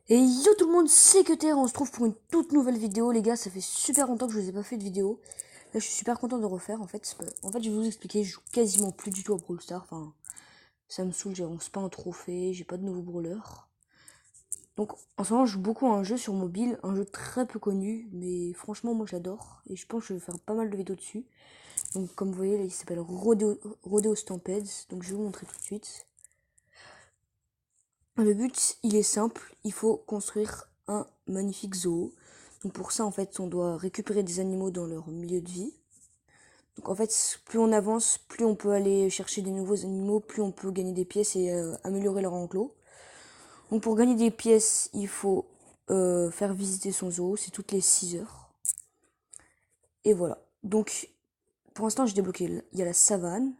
Et yo tout le monde, c'est que Terre, on se trouve pour une toute nouvelle vidéo les gars, ça fait super longtemps que je vous ai pas fait de vidéo. Là je suis super content de refaire en fait. Je vais vous expliquer, je joue quasiment plus du tout à Brawl Stars, enfin ça me saoule, j'avance pas un trophée, j'ai pas de nouveau brawler. Donc en ce moment je joue beaucoup à un jeu sur mobile, un jeu très peu connu, mais franchement moi j'adore et je pense que je vais faire pas mal de vidéos dessus. Donc comme vous voyez là il s'appelle Rodeo Stampede, donc je vais vous montrer tout de suite. Le but, il est simple, il faut construire un magnifique zoo. Donc pour ça, en fait, on doit récupérer des animaux dans leur milieu de vie. Donc en fait, plus on avance, plus on peut aller chercher des nouveaux animaux, plus on peut gagner des pièces et améliorer leur enclos. Donc pour gagner des pièces, il faut faire visiter son zoo, c'est toutes les 6 heures. Et voilà. Donc pour l'instant, j'ai débloqué, il y a la savane,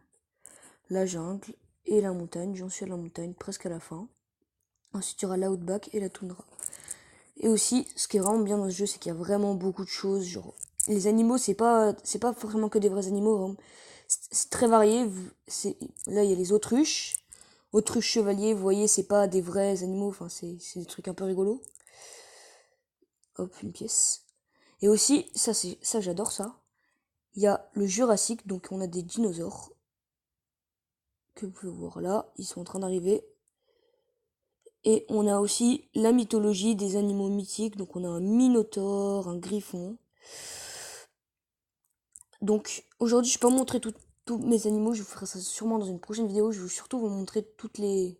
la jungle et la montagne. J'en suis à la montagne, presque à la fin. Ensuite, il y aura l'outback et la toundra. Et aussi, ce qui est vraiment bien dans ce jeu, c'est qu'il y a vraiment beaucoup de choses. Genre, les animaux, c'est pas forcément que des vrais animaux. Hein. C'est très varié. Là, il y a les autruches. Autruches chevaliers, vous voyez, c'est pas des vrais animaux. Enfin, c'est des trucs un peu rigolos. Hop, une pièce. Et aussi, ça, j'adore ça. Il y a le Jurassique, donc on a des dinosaures. Que vous pouvez voir là. Ils sont en train d'arriver. Et on a aussi la mythologie des animaux mythiques. Donc on a un minotaure, un griffon. Donc aujourd'hui je peux pas vous montrer tous mes animaux, je vous ferai ça sûrement dans une prochaine vidéo, je vais surtout vous montrer toutes les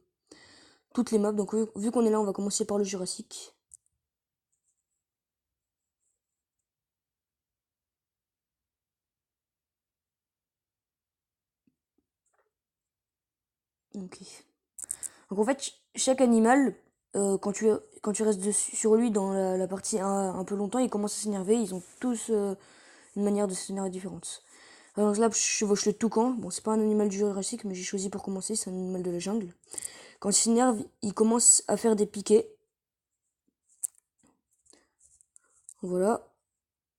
maps. Donc vu qu'on est là, on va commencer par le Jurassique. Ok. Donc en fait chaque animal, quand tu restes sur lui dans la partie un peu longtemps, ils commencent à s'énerver, ils ont tous une manière de s'énerver différente. Alors là je chevauche le toucan, bon c'est pas un animal du Jurassique mais j'ai choisi pour commencer, c'est un animal de la jungle. Quand il s'énerve, il commence à faire des piquets. Voilà.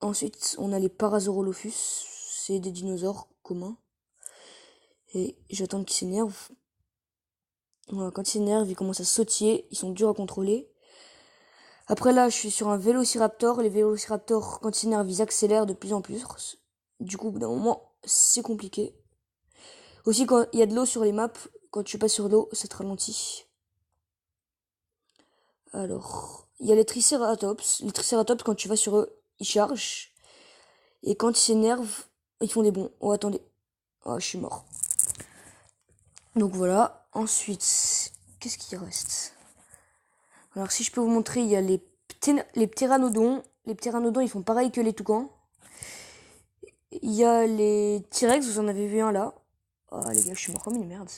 Ensuite, on a les Parasaurolophus, c'est des dinosaures communs. Et j'attends qu'ils s'énervent. Voilà, quand ils s'énervent, ils commencent à sautiller, ils sont durs à contrôler. Après là, je suis sur un Vélociraptor. Les Vélociraptors, quand ils s'énervent, ils accélèrent de plus en plus. Du coup, d'un moment, c'est compliqué. Aussi, quand il y a de l'eau sur les maps, quand tu passes sur l'eau, ça te ralentit. Alors, il y a les Triceratops. Les Triceratops, quand tu vas sur eux, ils chargent. Et quand ils s'énervent, ils font des bonds. Oh, attendez. Oh, je suis mort. Donc voilà. Ensuite, qu'est-ce qui reste? Alors si je peux vous montrer, il y a les ptéranodons. Les ptéranodons, ils font pareil que les toucans. Il y a les T-Rex, vous en avez vu un là. Oh les gars, je suis mort comme une merde.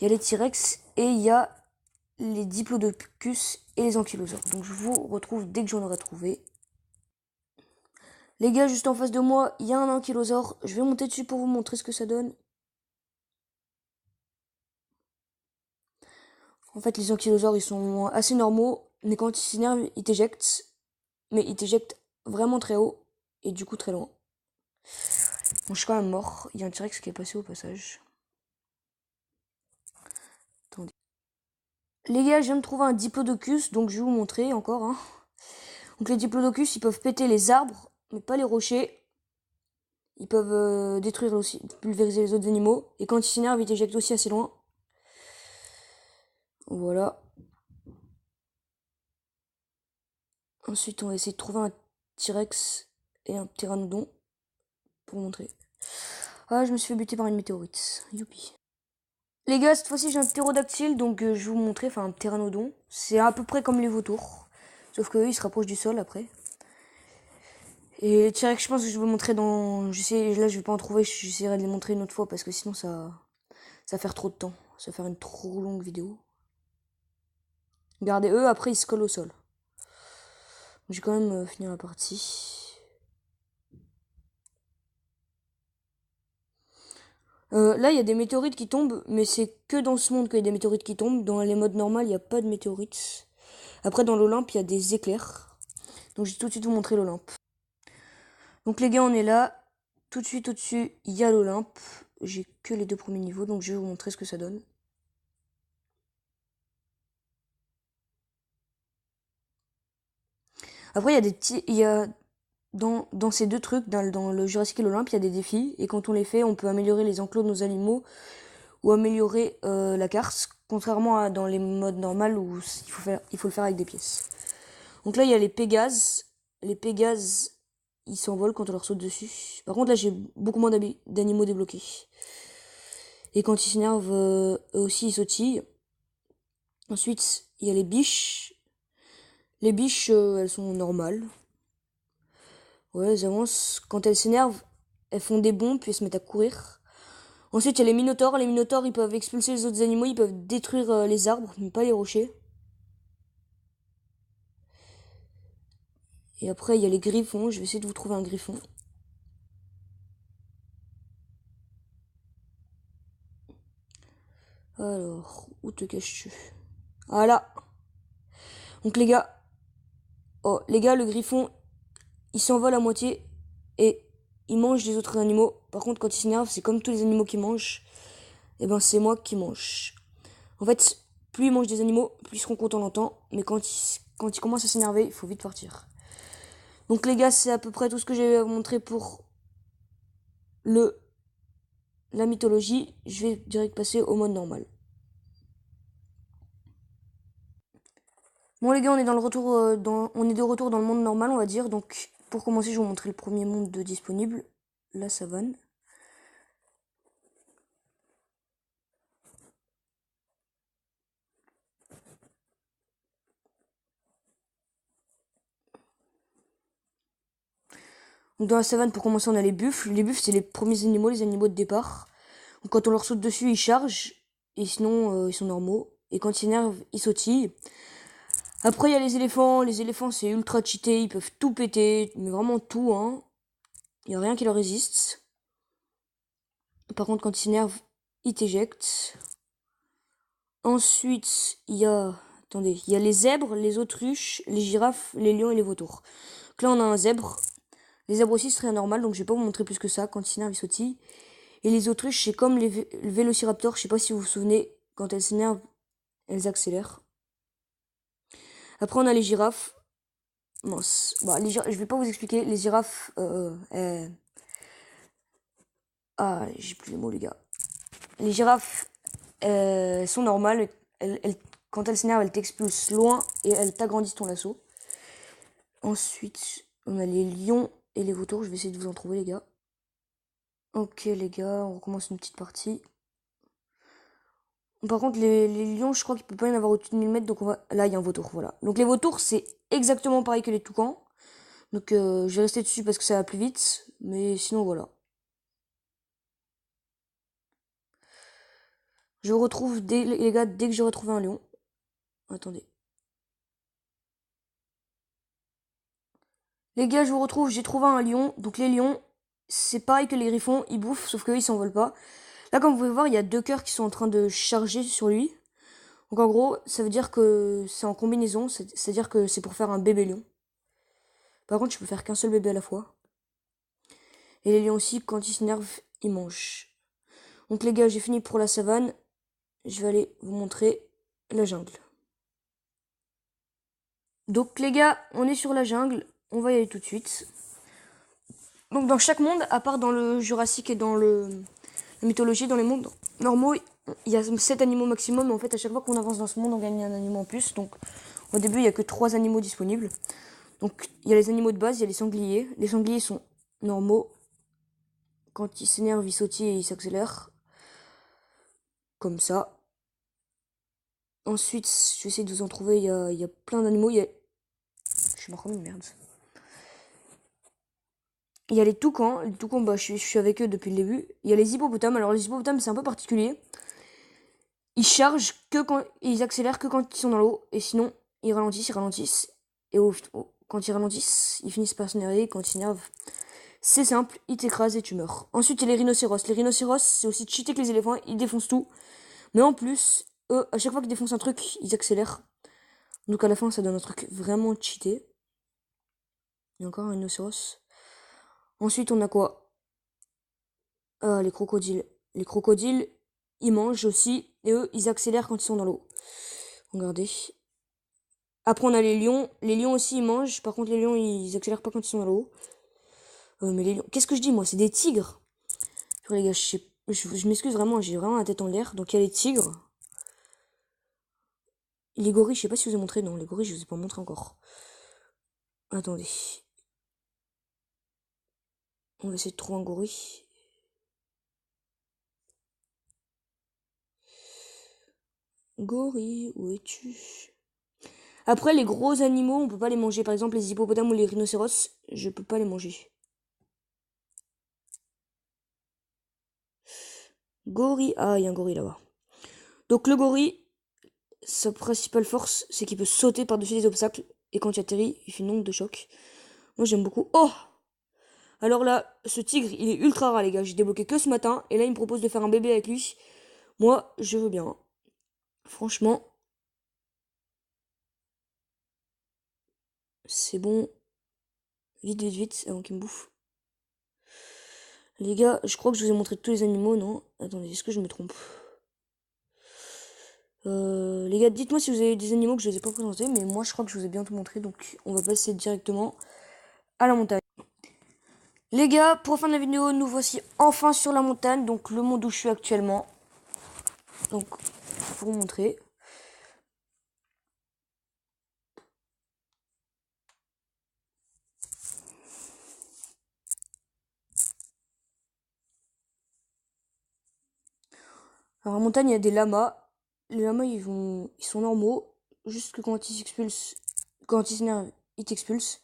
Il y a les T-Rex et il y a les diplodocus et les ankylosaures. Donc je vous retrouve dès que j'en aurai trouvé. Les gars, juste en face de moi, il y a un ankylosaure. Je vais monter dessus pour vous montrer ce que ça donne. En fait, les ankylosaures, ils sont assez normaux, mais quand ils s'énervent, ils t'éjectent. Mais ils t'éjectent vraiment très haut, et du coup très loin. Bon, je suis quand même mort. Il y a un T-Rex qui est passé au passage. Attendez. Les gars, je viens de trouver un diplodocus, donc je vais vous montrer encore. Hein. Donc les diplodocus, ils peuvent péter les arbres, mais pas les rochers. Ils peuvent détruire aussi, pulvériser les autres animaux. Et quand ils s'énervent, ils t'éjectent aussi assez loin. Voilà. Ensuite, on va essayer de trouver un T-Rex et un pteranodon pour montrer. Ah, je me suis fait buter par une météorite. Youpi. Les gars, cette fois-ci j'ai un ptérodactyle, donc je vais vous montrer, enfin un pteranodon. C'est à peu près comme les vautours, sauf que eux, ils se rapprochent du sol après. Et les T-Rex, je pense que je vais vous montrer dans... Là, je vais pas en trouver, j'essaierai de les montrer une autre fois, parce que sinon ça va faire trop de temps. Ça va faire une trop longue vidéo. Regardez, eux, après, ils se collent au sol. Je vais quand même finir la partie. Là, il y a des météorites qui tombent, mais c'est que dans ce monde qu'il y a des météorites qui tombent. Dans les modes normaux, il n'y a pas de météorites. Après, dans l'Olympe, il y a des éclairs. Donc, je vais tout de suite vous montrer l'Olympe. Donc, les gars, on est là. Tout de suite au-dessus, il y a l'Olympe. J'ai que les 2 premiers niveaux, donc je vais vous montrer ce que ça donne. Après, il y a des petits... Il y a... Dans ces deux trucs, dans le Jurassic et l'Olympe, il y a des défis. Et quand on les fait, on peut améliorer les enclos de nos animaux ou améliorer la carte. Contrairement à dans les modes normaux où il faut le faire avec des pièces. Donc là, il y a les Pégases. Les Pégases, ils s'envolent quand on leur saute dessus. Par contre, là, j'ai beaucoup moins d'animaux débloqués. Et quand ils s'énervent, eux aussi, ils sautillent. Ensuite, il y a les biches. Les biches, elles sont normales. Ouais, elles avancent. Quand elles s'énervent, elles font des bonds, puis elles se mettent à courir. Ensuite, il y a les minotaures. Les minotaures, ils peuvent expulser les autres animaux, ils peuvent détruire les arbres, mais pas les rochers. Et après, il y a les griffons. Je vais essayer de vous trouver un griffon. Alors, où te caches-tu? Voilà. Donc les gars, le griffon, il s'envole à moitié et il mange les autres animaux. Par contre, quand il s'énerve, c'est comme tous les animaux qui mangent. Et ben, c'est moi qui mange. En fait, plus il mange des animaux, plus ils seront contents longtemps. Mais quand il commence à s'énerver, il faut vite partir. Donc les gars, c'est à peu près tout ce que j'ai à vous montrer pour le la mythologie. Je vais direct passer au mode normal. Bon les gars, on est dans le retour, on est de retour dans le monde normal, on va dire. Donc pour commencer, je vais vous montrer le premier monde disponible, la savane. Donc dans la savane, pour commencer, on a les buffles. Les buffles, c'est les premiers animaux, les animaux de départ. Donc quand on leur saute dessus, ils chargent. Et sinon, ils sont normaux. Et quand ils s'énervent, ils sautillent. Après, il y a les éléphants. Les éléphants, c'est ultra cheaté. Ils peuvent tout péter. Mais vraiment tout, hein. Il n'y a rien qui leur résiste. Par contre, quand ils s'énervent, ils t'éjectent. Ensuite, il y a... Attendez. Il y a les zèbres, les autruches, les girafes, les lions et les vautours. Donc là, on a un zèbre. Les zèbres aussi, c'est très normal. Donc je vais pas vous montrer plus que ça. Quand ils s'énervent, ils sautillent. Et les autruches, c'est comme les vélociraptors, je sais pas si vous vous souvenez, quand elles s'énervent, elles accélèrent. Après, on a les girafes. Mince. Bah, je vais pas vous expliquer. Les girafes, ah, j'ai plus les mots, les gars. Les girafes, sont normales. Quand elles s'énervent, elles t'expulsent loin et elles t'agrandissent ton lasso. Ensuite, on a les lions et les vautours. Je vais essayer de vous en trouver, les gars. Ok, les gars, on recommence une petite partie. Par contre, les lions, je crois qu'il peut pas y en avoir au-dessus de 1000 mètres, donc là, il y a un vautour, voilà. Donc les vautours, c'est exactement pareil que les toucans. Donc je vais rester dessus parce que ça va plus vite, mais sinon, voilà. Je retrouve, les gars, dès que j'ai retrouvé un lion. Attendez. Les gars, je vous retrouve, j'ai trouvé un lion. Donc les lions, c'est pareil que les griffons, ils bouffent, sauf qu'eux, ils s'envolent pas. Là, comme vous pouvez voir, il y a deux cœurs qui sont en train de charger sur lui. Donc en gros, ça veut dire que c'est en combinaison, c'est-à-dire que c'est pour faire un bébé lion. Par contre, je peux faire qu'un seul bébé à la fois. Et les lions aussi, quand ils s'énervent, ils mangent. Donc les gars, j'ai fini pour la savane. Je vais aller vous montrer la jungle. Donc les gars, on est sur la jungle. On va y aller tout de suite. Donc dans chaque monde, à part dans le Jurassique et dans la mythologie, dans les mondes normaux, il y a 7 animaux maximum. Mais en fait, à chaque fois qu'on avance dans ce monde, on gagne un animal en plus. Donc au début, il n'y a que 3 animaux disponibles. Donc il y a les animaux de base, il y a les sangliers. Les sangliers sont normaux. Quand ils s'énervent, ils sautillent et ils s'accélèrent. Comme ça. Ensuite, je vais essayer de vous en trouver. Il y a plein d'animaux. Je suis mort comme une merde. Il y a les toucans. Les toucans, bah, je suis avec eux depuis le début. Il y a les hippopotames. Alors, les hippopotames, c'est un peu particulier. Ils chargent que quand. Ils accélèrent que quand ils sont dans l'eau. Et sinon, ils ralentissent, ils ralentissent. Et quand ils ralentissent, ils finissent par s'énerver. Quand ils s'énervent, c'est simple, ils t'écrasent et tu meurs. Ensuite, il y a les rhinocéros. Les rhinocéros, c'est aussi cheaté que les éléphants. Ils défoncent tout. Mais en plus, eux, à chaque fois qu'ils défoncent un truc, ils accélèrent. Donc à la fin, ça donne un truc vraiment cheaté. Il y a encore un rhinocéros. Ensuite, on a quoi? Ah, les crocodiles. Les crocodiles, ils mangent aussi. Et eux, ils accélèrent quand ils sont dans l'eau. Regardez. Après, on a les lions. Les lions aussi, ils mangent. Par contre, les lions, ils accélèrent pas quand ils sont dans l'eau. Mais les lions... Qu'est-ce que je dis, moi? C'est des tigres. Les gars, je m'excuse vraiment, j'ai vraiment la tête en l'air. Donc, il y a les tigres. Les gorilles, je sais pas si je vous ai montré. Non, les gorilles, je vous ai pas montré encore. Attendez. On va essayer de trouver un gorille. Gorille, où es-tu? Après, les gros animaux, on peut pas les manger. Par exemple, les hippopotames ou les rhinocéros, je peux pas les manger. Gorille. Ah, il y a un gorille là-bas. Donc, le gorille, sa principale force, c'est qu'il peut sauter par-dessus les obstacles. Et quand il atterrit, il fait une onde de choc. Moi, j'aime beaucoup. Oh! Alors là, ce tigre, il est ultra rare, les gars. J'ai débloqué que ce matin. Et là, il me propose de faire un bébé avec lui. Moi, je veux bien. Franchement, c'est bon. Vite, vite, vite, avant qu'il me bouffe. Les gars, je crois que je vous ai montré tous les animaux, non? Attendez, est-ce que je me trompe? Les gars, dites-moi si vous avez des animaux que je ne vous ai pas présentés, mais moi je crois que je vous ai bien tout montré, donc on va passer directement à la montagne. Les gars, pour la fin de la vidéo, nous voici enfin sur la montagne, donc le monde où je suis actuellement. Donc, pour vous montrer. Alors, en montagne, il y a des lamas. Les lamas, ils sont normaux, juste que quand ils s'expulsent, quand ils s'énervent, ils t'expulsent.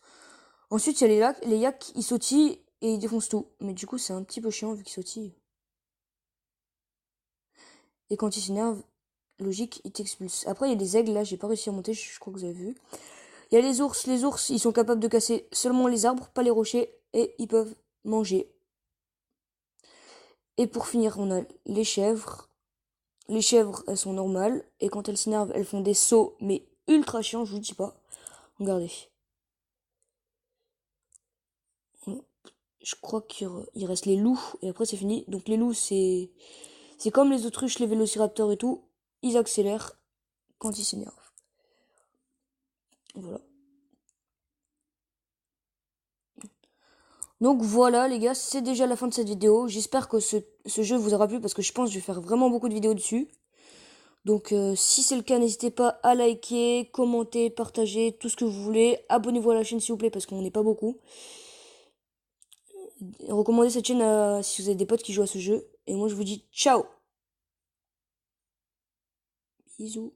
Ensuite, il y a les yaks, ils sautillent et ils défoncent tout. Mais du coup, c'est un petit peu chiant vu qu'ils sautillent. Et quand ils s'énervent, logique, ils t'expulsent. Après, il y a des aigles, là, j'ai pas réussi à monter, je crois que vous avez vu. Il y a les ours, ils sont capables de casser seulement les arbres, pas les rochers, et ils peuvent manger. Et pour finir, on a les chèvres. Les chèvres, elles sont normales, et quand elles s'énervent, elles font des sauts, mais ultra chiants, je vous dis pas. Regardez. Je crois qu'il reste les loups, et après c'est fini. Donc les loups, c'est comme les autruches, les vélociraptors et tout, ils accélèrent quand ils s'énervent. Voilà. Donc voilà les gars, c'est déjà la fin de cette vidéo. J'espère que ce jeu vous aura plu parce que je pense que je vais faire vraiment beaucoup de vidéos dessus. Donc si c'est le cas, n'hésitez pas à liker, commenter, partager, tout ce que vous voulez. Abonnez-vous à la chaîne s'il vous plaît parce qu'on n'est pas beaucoup. Recommandez cette chaîne si vous avez des potes qui jouent à ce jeu. Et moi je vous dis ciao. Bisous.